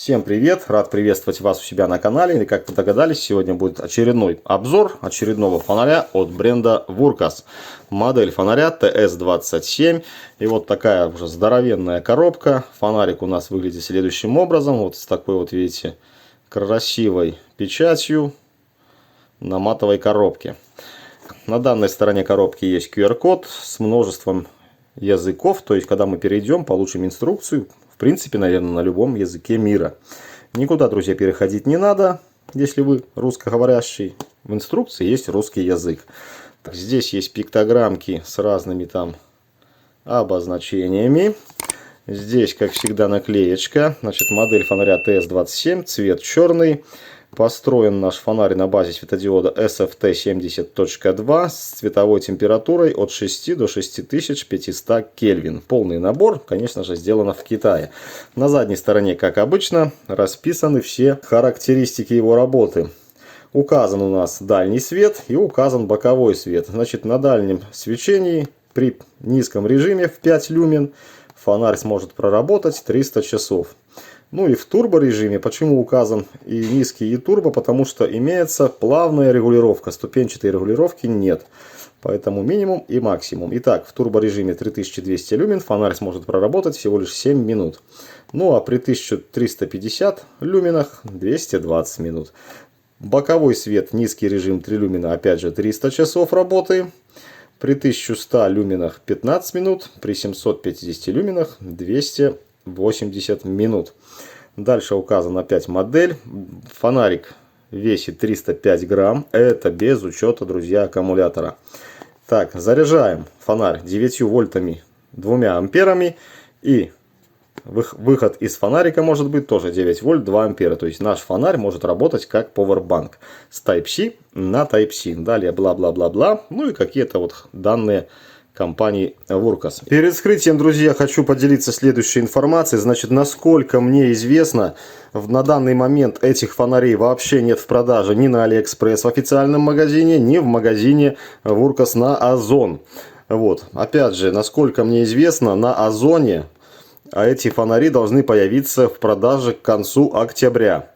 Всем привет! Рад приветствовать вас у себя на канале. И как вы догадались, сегодня будет очередной обзор очередного фонаря от бренда Wurkas. Модель фонаря TS27. И вот такая уже здоровенная коробка. Фонарик у нас выглядит следующим образом. Вот с такой вот, видите, красивой печатью на матовой коробке. На данной стороне коробки есть QR-код с множеством языков. То есть, когда мы перейдем, получим инструкцию. В принципе, наверное, на любом языке мира. Никуда, друзья, переходить не надо, если вы русскоговорящий. В инструкции есть русский язык. Здесь есть пиктограммки с разными там обозначениями. Здесь, как всегда, наклеечка. Значит, модель фонаря TS27, цвет черный. Построен наш фонарь на базе светодиода SFT70.2 с цветовой температурой от 6 до 6500 Кельвин. Полный набор, конечно же, сделано в Китае. На задней стороне, как обычно, расписаны все характеристики его работы. Указан у нас дальний свет и указан боковой свет. Значит, на дальнем свечении при низком режиме в 5 люмен фонарь сможет проработать 300 часов. Ну и в турбо режиме, почему указан и низкий, и турбо, потому что имеется плавная регулировка, ступенчатой регулировки нет. Поэтому минимум и максимум. Итак, в турбо режиме 3200 люмен фонарь сможет проработать всего лишь 7 минут. Ну а при 1350 люменах 220 минут. Боковой свет, низкий режим 3 люмена, опять же 300 часов работы. При 1100 люменах 15 минут, при 750 люменах 280 минут. Дальше указана опять модель. Фонарик весит 305 грамм. Это без учета, друзья, аккумулятора. Так, заряжаем фонарь 9 вольтами 2 амперами. И выход из фонарика может быть тоже 9 вольт 2 ампера. То есть наш фонарь может работать как Powerbank с Type-C на Type-C. Далее бла-бла-бла-бла. Ну и какие-то вот данные компании Wurkas. Перед вскрытием, друзья, хочу поделиться следующей информацией. Значит, насколько мне известно, на данный момент этих фонарей вообще нет в продаже ни на AliExpress в официальном магазине, ни в магазине Wurkas на Озон. Вот. Опять же, насколько мне известно, на Озоне эти фонари должны появиться в продаже к концу октября.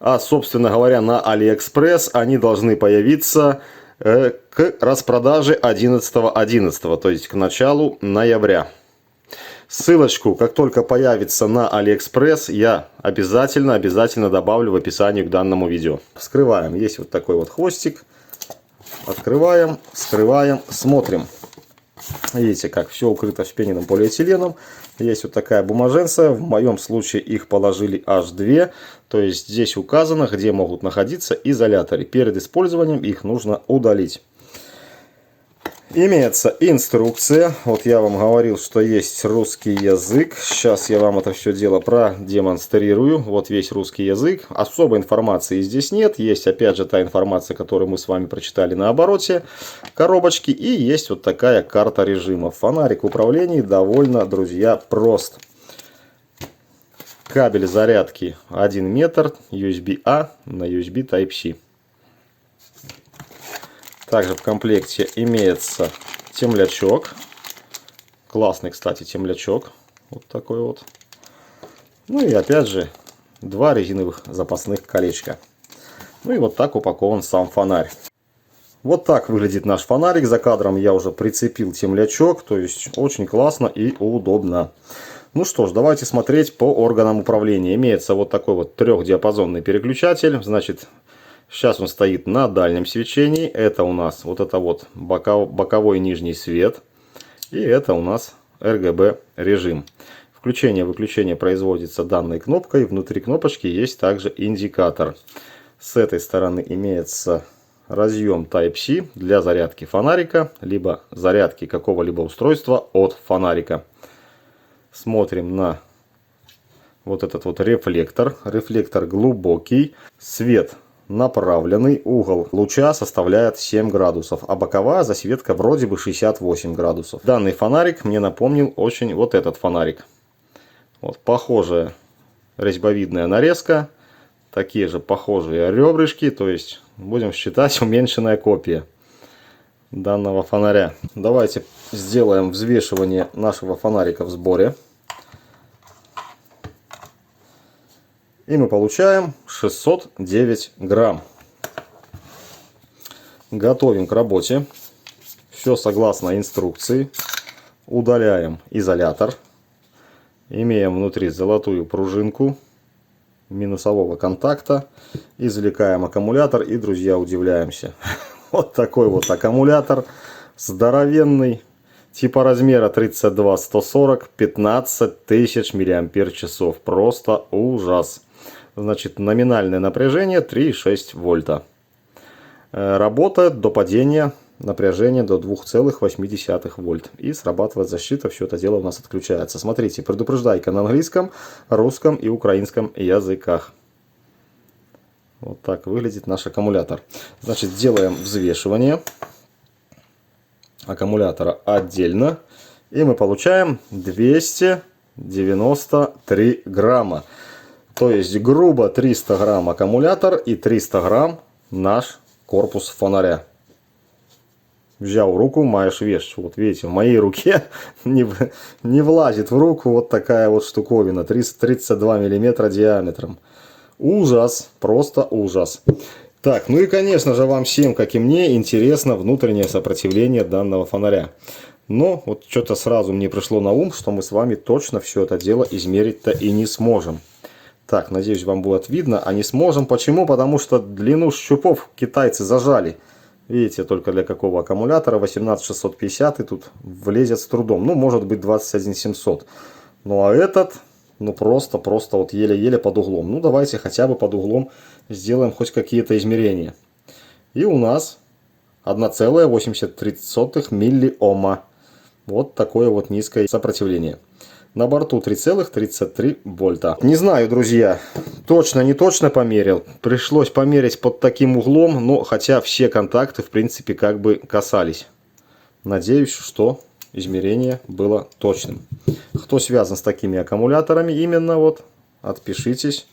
А, собственно говоря, на AliExpress они должны появиться к распродаже 11.11, то есть к началу ноября. Ссылочку, как только появится на AliExpress, я обязательно добавлю в описании к данному видео. Вскрываем. Есть вот такой вот хвостик. Открываем, вскрываем, смотрим. Видите, как все укрыто вспененным полиэтиленом. Есть вот такая бумаженция. В моем случае их положили аж 2. То есть здесь указано, где могут находиться изоляторы. Перед использованием их нужно удалить. Имеется инструкция. Вот я вам говорил, что есть русский язык. Сейчас я вам это все дело продемонстрирую. Вот весь русский язык. Особой информации здесь нет. Есть опять же та информация, которую мы с вами прочитали на обороте коробочки. И есть вот такая карта режима. Фонарик в управлении довольно, друзья, прост. Кабель зарядки 1 метр. USB-A на USB Type-C. Также в комплекте имеется темлячок. Классный, кстати, темлячок. Вот такой вот. Ну и опять же 2 резиновых запасных колечка. Ну и вот так упакован сам фонарь. Вот так выглядит наш фонарик. За кадром я уже прицепил темлячок. То есть очень классно и удобно. Ну что ж, давайте смотреть по органам управления. Имеется вот такой вот 3-диапазонный переключатель. Значит, сейчас он стоит на дальнем свечении. Это у нас вот это вот боковой нижний свет. И это у нас RGB режим. Включение-выключение производится данной кнопкой. Внутри кнопочки есть также индикатор. С этой стороны имеется разъем Type-C для зарядки фонарика, либо зарядки какого-либо устройства от фонарика. Смотрим на вот этот вот рефлектор. Рефлектор глубокий. Свет направленный. Угол луча составляет 7 градусов. А боковая засветка вроде бы 68 градусов. Данный фонарик мне напомнил очень вот этот фонарик. Вот похожая резьбовидная нарезка. Такие же похожие ребрышки. То есть будем считать уменьшенная копия данного фонаря. Давайте сделаем взвешивание нашего фонарика в сборе. И мы получаем 609 грамм. Готовим к работе. Все согласно инструкции. Удаляем изолятор. Имеем внутри золотую пружинку минусового контакта. Извлекаем аккумулятор и, друзья, удивляемся. Вот такой вот аккумулятор. Здоровенный. Типа размера 32-140, 15 тысяч мАч. Просто ужас. Значит, номинальное напряжение 3,6 вольта. Работает до падения напряжения до 2,8 вольт. И срабатывает защита, все это дело у нас отключается. Смотрите, предупреждайка на английском, русском и украинском языках. Вот так выглядит наш аккумулятор. Значит, делаем взвешивание аккумулятора отдельно. И мы получаем 293 грамма. То есть, грубо 300 грамм аккумулятор и 300 грамм наш корпус фонаря. Взял в руку, маешь вещь. Вот видите, в моей руке не влазит в руку вот такая вот штуковина. 32 миллиметра диаметром. Ужас, просто ужас. Так, ну и конечно же вам всем, как и мне, интересно внутреннее сопротивление данного фонаря. Но вот что-то сразу мне пришло на ум, что мы с вами точно все это дело измерить-то и не сможем. Так, надеюсь, вам будет видно, а не сможем. Почему? Потому что длину щупов китайцы зажали. Видите, только для какого аккумулятора 18650 и тут влезет с трудом. Ну, может быть 21700. Ну, а этот, ну, просто вот еле-еле под углом. Ну, давайте хотя бы под углом сделаем хоть какие-то измерения. И у нас 1,83 миллиома. Вот такое вот низкое сопротивление. На борту 3,33 вольта. Не знаю, друзья, точно, не точно померил. Пришлось померить под таким углом, но хотя все контакты, в принципе, как бы касались. Надеюсь, что измерение было точным. Кто связан с такими аккумуляторами, именно вот, отпишитесь,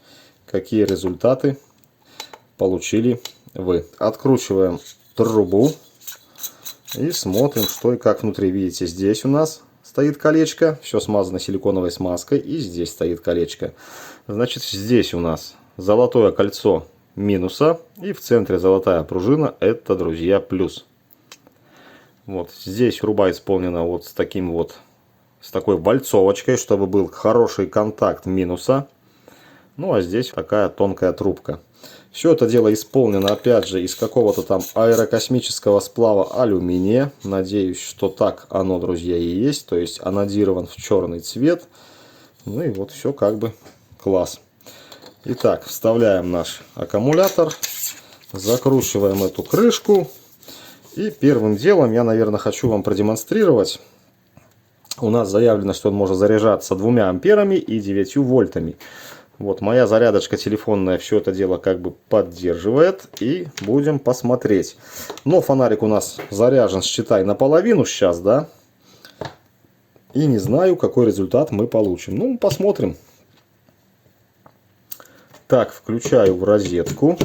какие результаты получили вы. Откручиваем трубу и смотрим, что и как внутри. Видите, здесь у нас стоит колечко, все смазано силиконовой смазкой, и здесь стоит колечко. Значит, здесь у нас золотое кольцо минуса, и в центре золотая пружина, это, друзья, плюс. Вот здесь руба исполнена вот с таким вот, с такой вальцовочкой, чтобы был хороший контакт минуса. Ну а здесь такая тонкая трубка. Все это дело исполнено, опять же, из какого-то там аэрокосмического сплава алюминия. Надеюсь, что так оно, друзья, и есть. То есть анодирован в черный цвет. Ну и вот все как бы класс. Итак, вставляем наш аккумулятор. Закручиваем эту крышку. И первым делом я, наверное, хочу вам продемонстрировать. У нас заявлено, что он может заряжаться 2 амперами и 9 вольтами. Вот моя зарядочка телефонная все это дело как бы поддерживает. И будем посмотреть. Но фонарик у нас заряжен, считай, наполовину сейчас, да. И не знаю, какой результат мы получим. Ну, посмотрим. Так, включаю в розетку.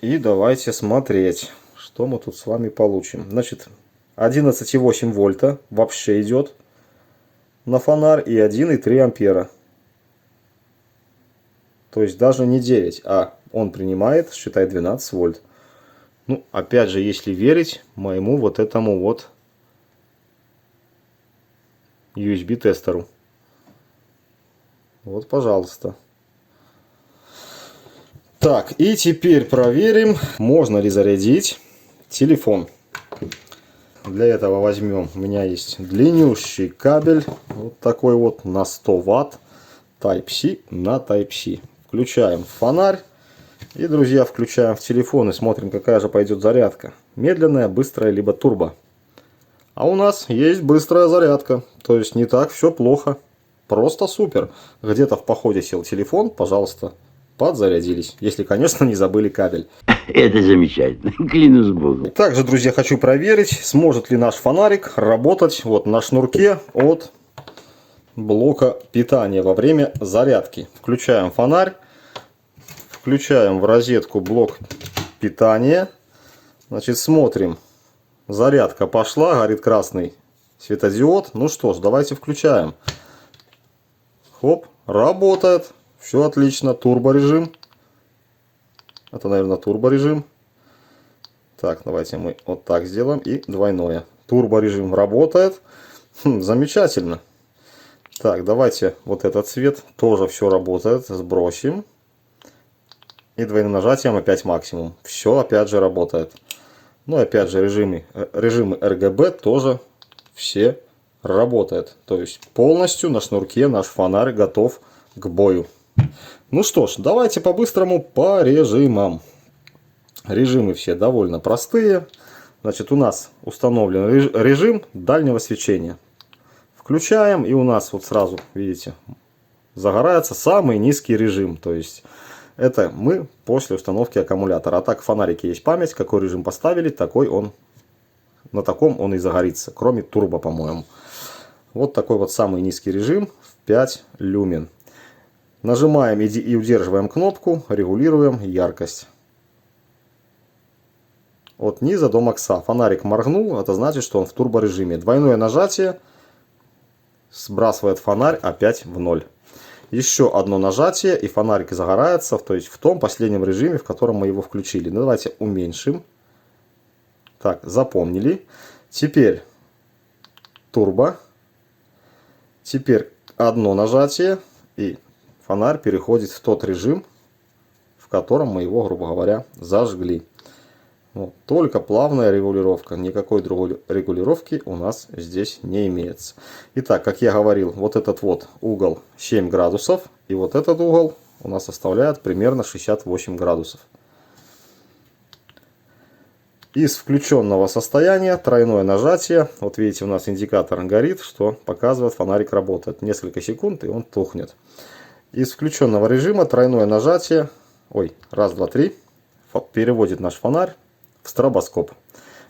И давайте смотреть, что мы тут с вами получим. Значит, 11,8 вольта вообще идет на фонарь и 1,3 ампера. То есть даже не 9, а он принимает, считай, 12 вольт. Ну, опять же, если верить моему вот этому вот USB-тестеру. Вот, пожалуйста. Так, и теперь проверим, можно ли зарядить телефон. Для этого возьмем, у меня есть длиннющий кабель, вот такой вот на 100 Вт, Type-C на Type-C. Включаем фонарь и, друзья, включаем в телефон и смотрим, какая же пойдет зарядка. Медленная, быстрая, либо турбо. А у нас есть быстрая зарядка, то есть не так все плохо, просто супер. Где-то в походе сел телефон, пожалуйста, подзарядились, если, конечно, не забыли кабель. Это замечательно, клянусь Богом. Также, друзья, хочу проверить, сможет ли наш фонарик работать вот на шнурке от блока питания во время зарядки. Включаем фонарь, включаем в розетку блок питания. Значит, смотрим. Зарядка пошла, горит красный светодиод. Ну что ж, давайте включаем. Хоп, работает. Все отлично. Турборежим. Это, наверное, турборежим. Так, давайте мы вот так сделаем. И двойное. Турборежим работает. Замечательно. Так, давайте вот этот цвет. Тоже все работает. Сбросим. И двойным нажатием опять максимум. Все опять же работает. Ну, опять же, режимы RGB тоже все работают. То есть полностью на шнурке наш фонарь готов к бою. Ну что ж, давайте по-быстрому по режимам. Режимы все довольно простые. Значит, у нас установлен режим дальнего свечения. Включаем, и у нас вот сразу, видите, загорается самый низкий режим. То есть это мы после установки аккумулятора. А так в фонарике есть память, какой режим поставили, такой он, на таком он и загорится. Кроме турбо, по-моему. Вот такой вот самый низкий режим в 5 люмен. Нажимаем и удерживаем кнопку, регулируем яркость. От низа до макса. Фонарик моргнул, это значит, что он в турборежиме. Двойное нажатие сбрасывает фонарь опять в ноль. Еще одно нажатие, и фонарик загорается, то есть в том последнем режиме, в котором мы его включили. Ну, давайте уменьшим. Так, запомнили. Теперь турбо. Теперь одно нажатие, и фонарь переходит в тот режим, в котором мы его, грубо говоря, зажгли. Вот. Только плавная регулировка, никакой другой регулировки у нас здесь не имеется. Итак, как я говорил, вот этот вот угол 7 градусов, и вот этот угол у нас составляет примерно 68 градусов. Из включенного состояния тройное нажатие, вот видите, у нас индикатор горит, что показывает, фонарик работает. Несколько секунд, и он тухнет. Из включенного режима тройное нажатие, раз, два, три, переводит наш фонарь в стробоскоп.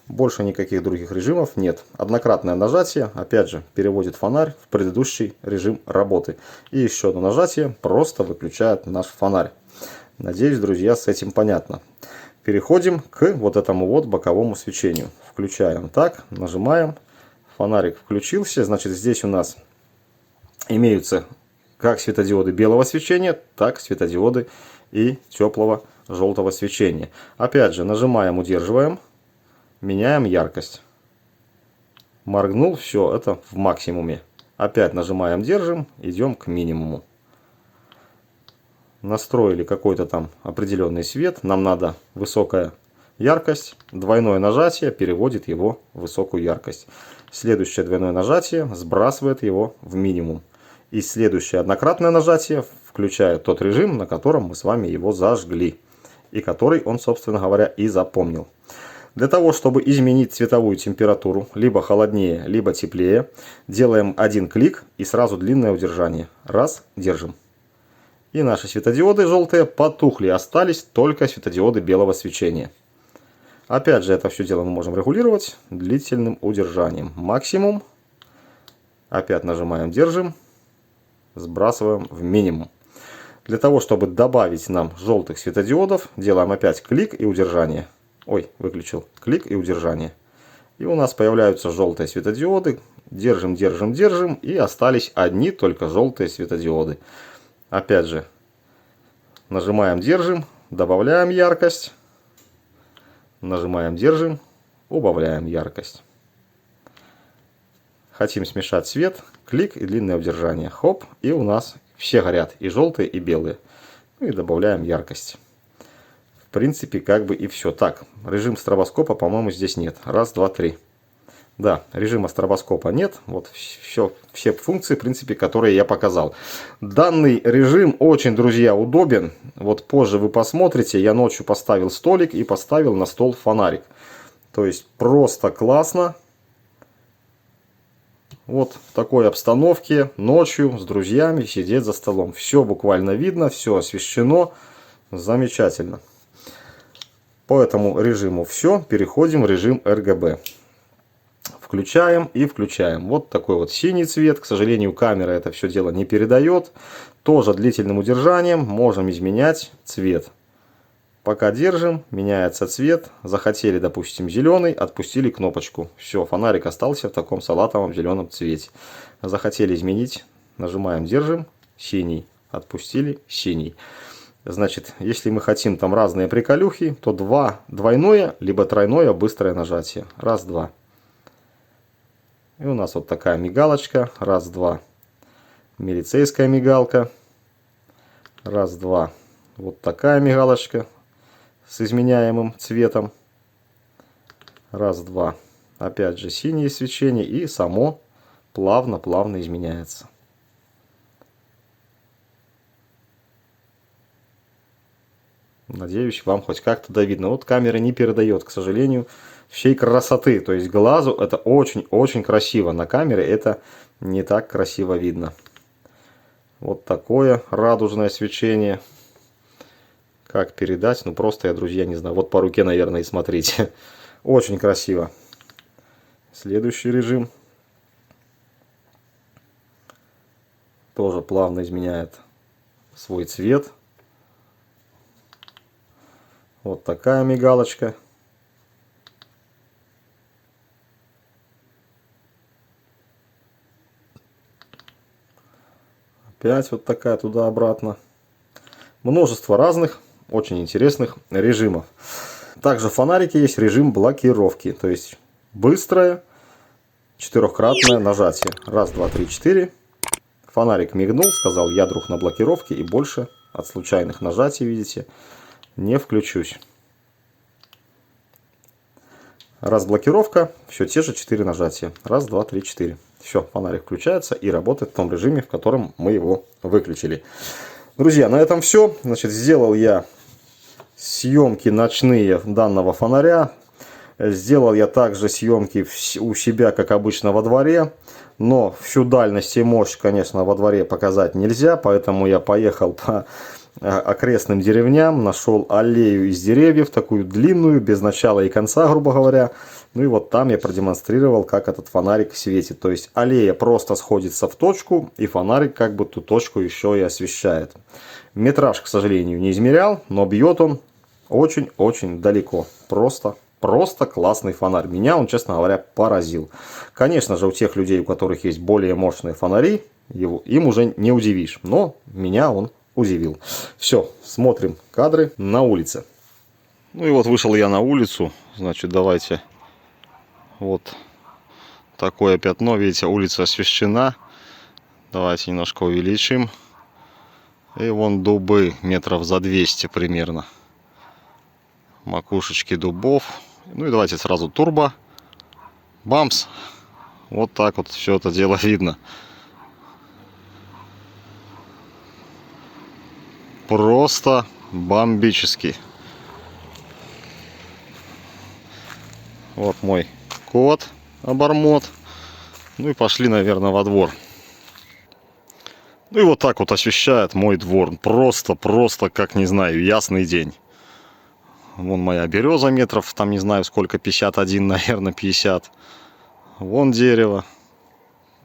Больше никаких других режимов нет. Однократное нажатие, опять же, переводит фонарь в предыдущий режим работы. И еще одно нажатие просто выключает наш фонарь. Надеюсь, друзья, с этим понятно. Переходим к вот этому вот боковому свечению. Включаем так, нажимаем. Фонарик включился. Значит, здесь у нас имеются как светодиоды белого свечения, так светодиоды и теплого желтого свечения. Опять же, нажимаем, удерживаем, меняем яркость. Моргнул, все, это в максимуме. Опять нажимаем, держим, идем к минимуму. Настроили какой-то там определенный свет, нам надо высокая яркость. Двойное нажатие переводит его в высокую яркость. Следующее двойное нажатие сбрасывает его в минимум. И следующее однократное нажатие включает тот режим, на котором мы с вами его зажгли. И который он, собственно говоря, и запомнил. Для того, чтобы изменить цветовую температуру, либо холоднее, либо теплее, делаем один клик и сразу длинное удержание. Раз, держим. И наши светодиоды желтые потухли, остались только светодиоды белого свечения. Опять же, это все дело мы можем регулировать длительным удержанием. Максимум. Опять нажимаем, держим, сбрасываем в минимум. Для того, чтобы добавить нам желтых светодиодов, делаем опять клик и удержание. Выключил. Клик и удержание. И у нас появляются желтые светодиоды. Держим, держим, держим. И остались одни только желтые светодиоды. Опять же, нажимаем, держим, добавляем яркость. Нажимаем, держим, убавляем яркость. Хотим смешать цвет. Клик и длинное удержание. Хоп, и у нас все горят, и желтые, и белые. Ну и добавляем яркость. В принципе, как бы и все. Так, режим стробоскопа, по-моему, здесь нет. Раз, два, три. Да, режима стробоскопа нет. Вот все функции, в принципе, которые я показал. Данный режим очень, друзья, удобен. Вот позже вы посмотрите. Я ночью поставил столик и поставил на стол фонарик. То есть просто классно. Вот в такой обстановке ночью с друзьями сидеть за столом. Все буквально видно, все освещено. Замечательно. По этому режиму все. Переходим в режим RGB. Включаем и включаем. Вот такой вот синий цвет. К сожалению, камера это все дело не передает. Тоже длительным удержанием можем изменять цвет. Пока держим, меняется цвет. Захотели, допустим, зеленый, отпустили кнопочку. Все, фонарик остался в таком салатовом зеленом цвете. Захотели изменить, нажимаем, держим, синий. отпустили синий. Значит, если мы хотим там разные приколюхи, то двойное, либо тройное быстрое нажатие. Раз, два. И у нас вот такая мигалочка. Раз, два. Милицейская мигалка. Раз, два. Вот такая мигалочка с изменяемым цветом. Раз, два. Опять же синее свечение. И само плавно-плавно изменяется. Надеюсь, вам хоть как-то да видно. Вот камера не передает, к сожалению, всей красоты. То есть глазу это очень-очень красиво. На камере это не так красиво видно. Вот такое радужное свечение. Как передать? Ну просто я, друзья, не знаю. Вот по руке, наверное, и смотрите. Очень красиво. Следующий режим. Тоже плавно изменяет свой цвет. Вот такая мигалочка. Опять вот такая туда-обратно. Множество разных, очень интересных режимов. Также в фонарике есть режим блокировки. То есть быстрое четырехкратное нажатие. Раз, два, три, четыре. Фонарик мигнул, сказал: я, друг, на блокировке, и больше от случайных нажатий, видите, не включусь. Разблокировка, все те же 4 нажатия. Раз, два, три, 4. Все, фонарик включается и работает в том режиме, в котором мы его выключили. Друзья, на этом все. Значит, сделал я съемки ночные данного фонаря. Сделал я также съемки у себя, как обычно, во дворе. Но всю дальность и мощь, конечно, во дворе показать нельзя. Поэтому я поехал по окрестным деревням, нашел аллею из деревьев, такую длинную, без начала и конца, грубо говоря. Ну и вот там я продемонстрировал, как этот фонарик светит. То есть аллея просто сходится в точку, и фонарик как бы ту точку еще и освещает. Метраж, к сожалению, не измерял, но бьет он очень-очень далеко. Просто классный фонарь. Меня он, честно говоря, поразил. Конечно же, у тех людей, у которых есть более мощные фонари, им уже не удивишь. Но меня он удивил. Все, смотрим кадры на улице. Ну и вот вышел я на улицу. Значит, давайте. Вот такое пятно. Видите, улица освещена. Давайте немножко увеличим. И вон дубы метров за 200 примерно. Макушечки дубов. Ну и давайте сразу турбо. Бамс. Вот так вот все это дело видно. Просто бомбический. Вот мой кот, обормот. Ну и пошли, наверное, во двор. Ну и вот так вот освещает мой двор. Просто, как, не знаю, ясный день. Вон моя береза метров, там не знаю сколько, 51, наверное, 50. Вон дерево.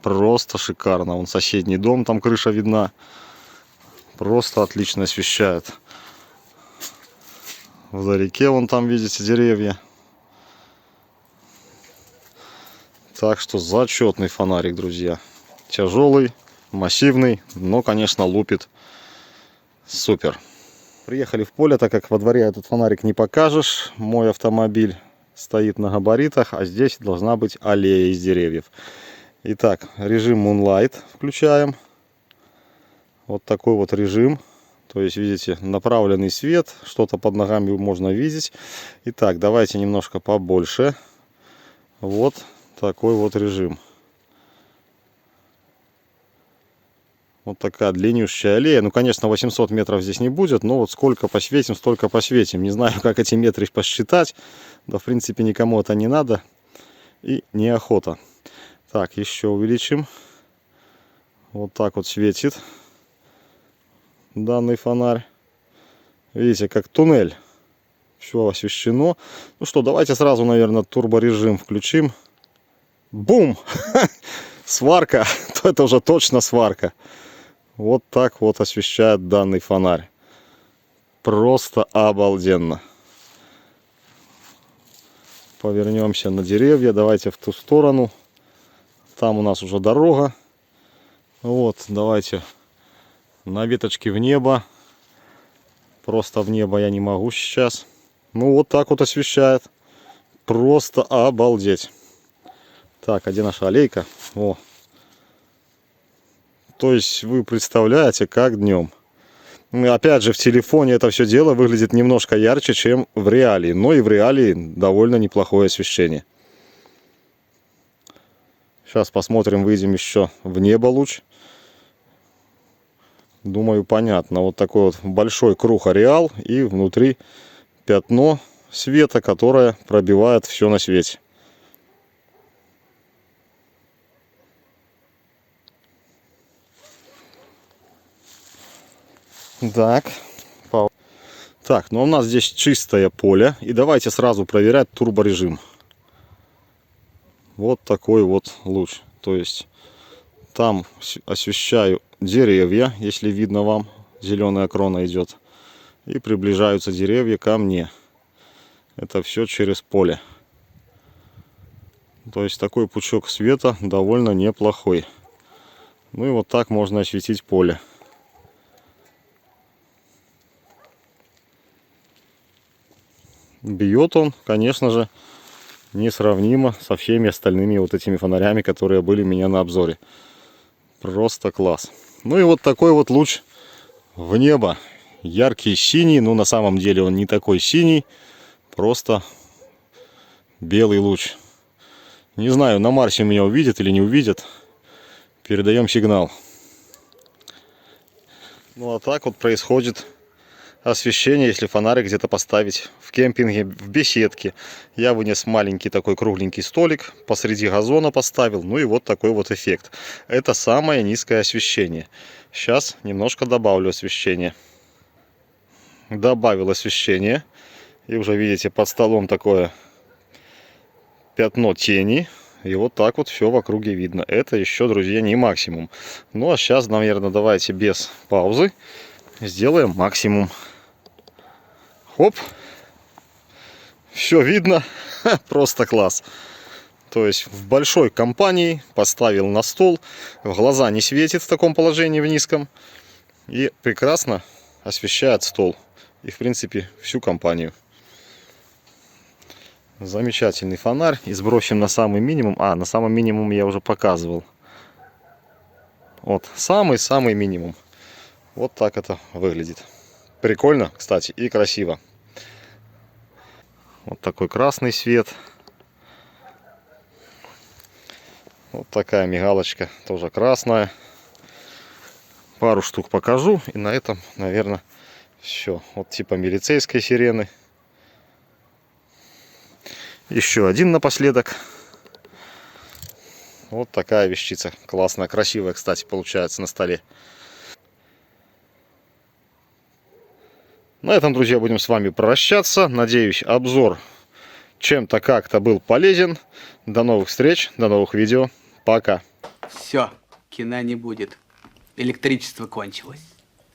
Просто шикарно. Вон соседний дом, там крыша видна. Просто отлично освещает. Вдалеке вон там, видите, деревья. Так что зачетный фонарик, друзья. Тяжелый, массивный, но, конечно, лупит супер. Приехали в поле, так как во дворе этот фонарик не покажешь. Мой автомобиль стоит на габаритах, а здесь должна быть аллея из деревьев. Итак, режим Moonlight включаем. Вот такой вот режим. То есть, видите, направленный свет. Что-то под ногами можно видеть. Итак, давайте немножко побольше. Вот такой вот режим. Вот такая длиннющая аллея. Ну, конечно, 800 метров здесь не будет. Но вот сколько посветим, столько посветим. Не знаю, как эти метры посчитать. Да, в принципе, никому это не надо. И неохота. Так, еще увеличим. Вот так вот светит данный фонарь. Видите, как туннель. Все освещено. Ну что, давайте сразу, наверное, турборежим включим. Бум! Сварка. Это уже точно сварка. Вот так вот освещает данный фонарь. Просто обалденно. Повернемся на деревья. Давайте в ту сторону. Там у нас уже дорога. Вот, давайте На веточке в небо. Просто в небо я не могу сейчас. Ну вот так вот освещает. Просто обалдеть. Так, а где наша аллейка? О. То есть вы представляете, как днем. Опять же, в телефоне это все дело выглядит немножко ярче, чем в реалии. Но и в реалии довольно неплохое освещение. Сейчас посмотрим, выйдем еще в небо луч. Думаю, понятно. Вот такой вот большой круг ареал и внутри пятно света, которое пробивает все на свете. Так, ну у нас здесь чистое поле. И давайте сразу проверять турборежим. Вот такой вот луч. То есть там освещаю деревья, если видно вам, зеленая крона идет. И приближаются деревья ко мне. Это все через поле. То есть такой пучок света довольно неплохой. Ну и вот так можно осветить поле. Бьет он, конечно же, несравнимо со всеми остальными вот этими фонарями, которые были у меня на обзоре. Просто класс. Ну и вот такой вот луч в небо. Яркий синий, но на самом деле он не такой синий. Просто белый луч. Не знаю, на Марсе меня увидят или не увидят. Передаем сигнал. Ну а так вот происходит освещение, если фонарик где-то поставить в кемпинге, в беседке. Я вынес маленький такой кругленький столик, посреди газона поставил. Ну и вот такой вот эффект. Это самое низкое освещение. Сейчас немножко добавлю освещение. Добавил освещение. И уже видите, под столом такое пятно тени. И вот так вот все в округе видно. Это еще, друзья, не максимум. Ну а сейчас, наверное, давайте без паузы сделаем максимум. Хоп. Все видно. Просто класс. То есть в большой компании поставил на стол. В глаза не светит в таком положении в низком. И прекрасно освещает стол. И в принципе всю компанию. Замечательный фонарь. И сбросим на самый минимум. На самом минимум я уже показывал. Вот самый-самый минимум. Вот так это выглядит. Прикольно, кстати, и красиво. Вот такой красный свет. Вот такая мигалочка, тоже красная. Пару штук покажу. И на этом, наверное, все. Вот типа милицейской сирены. Еще один напоследок. Вот такая вещица. Классная, красивая, кстати, получается на столе. На этом, друзья, будем с вами прощаться. Надеюсь, обзор чем-то как-то был полезен. До новых встреч, до новых видео. Пока. Все, кино не будет. Электричество кончилось.